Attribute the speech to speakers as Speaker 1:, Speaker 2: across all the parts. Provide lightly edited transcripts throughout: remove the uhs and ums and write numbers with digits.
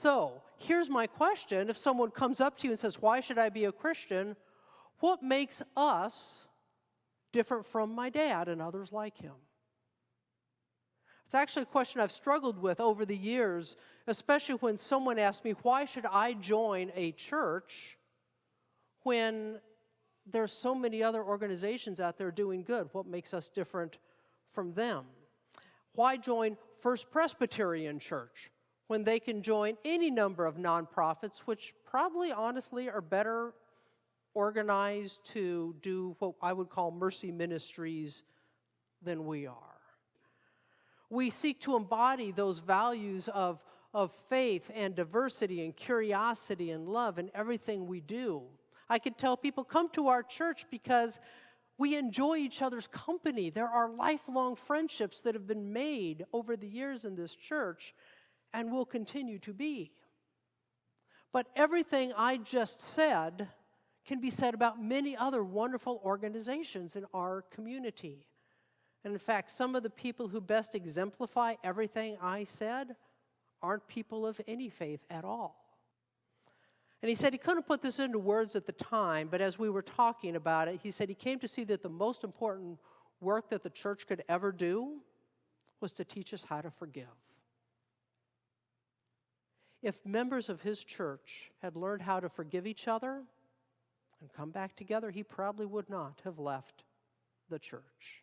Speaker 1: So here's my question. If someone comes up to you and says, why should I be a Christian? What makes us different from my dad and others like him? It's actually a question I've struggled with over the years, especially when someone asks me, why should I join a church when there's so many other organizations out there doing good? What makes us different from them? Why join First Presbyterian Church when they can join any number of nonprofits, which probably, honestly, are better organized to do what I would call mercy ministries than we are? We seek to embody those values of faith and diversity and curiosity and love in everything we do. I could tell people, come to our church because we enjoy each other's company. There are lifelong friendships that have been made over the years in this church and will continue to be. But everything I just said can be said about many other wonderful organizations in our community. And in fact, some of the people who best exemplify everything I said aren't people of any faith at all. And he said he couldn't put this into words at the time, but as we were talking about it, he said he came to see that the most important work that the church could ever do was to teach us how to forgive. If members of his church had learned how to forgive each other and come back together, he probably would not have left the church.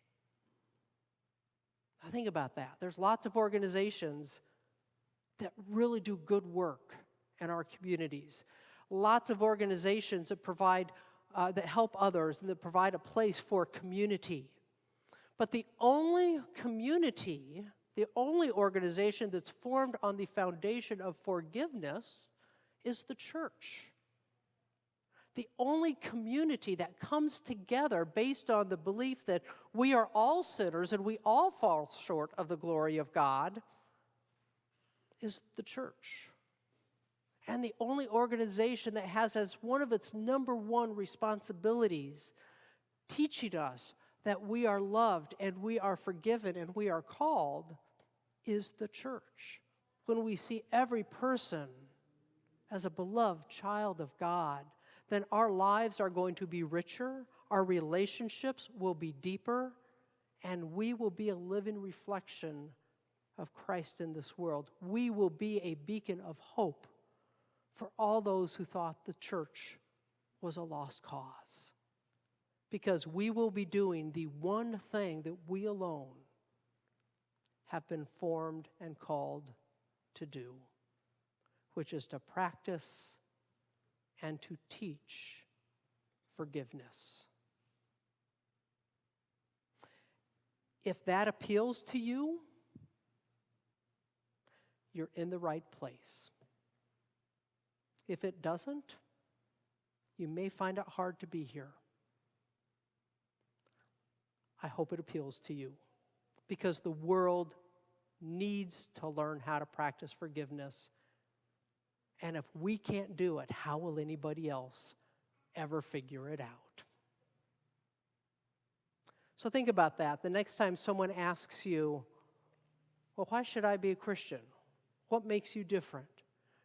Speaker 1: Now think about that. There's lots of organizations that really do good work in our communities. Lots of organizations that provide, that help others and that provide a place for community. But the only community, the only organization that's formed on the foundation of forgiveness is the church. The only community that comes together based on the belief that we are all sinners and we all fall short of the glory of God is the church. And the only organization that has as one of its number one responsibilities teaching us that we are loved and we are forgiven and we are called is the church. When we see every person as a beloved child of God, then our lives are going to be richer, our relationships will be deeper, and we will be a living reflection of Christ in this world. We will be a beacon of hope for all those who thought the church was a lost cause. Because we will be doing the one thing that we alone have been formed and called to do, which is to practice and to teach forgiveness. If that appeals to you, you're in the right place. If it doesn't, you may find it hard to be here. I hope it appeals to you, because the world needs to learn how to practice forgiveness. And if we can't do it, how will anybody else ever figure it out? So think about that. The next time someone asks you, well, why should I be a Christian? What makes you different?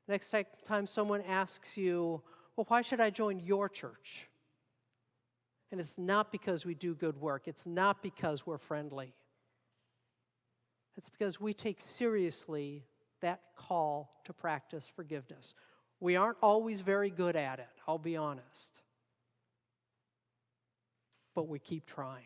Speaker 1: Next time someone asks you, well, why should I join your church? And it's not because we do good work. It's not because we're friendly. It's because we take seriously that call to practice forgiveness. We aren't always very good at it, I'll be honest. But we keep trying.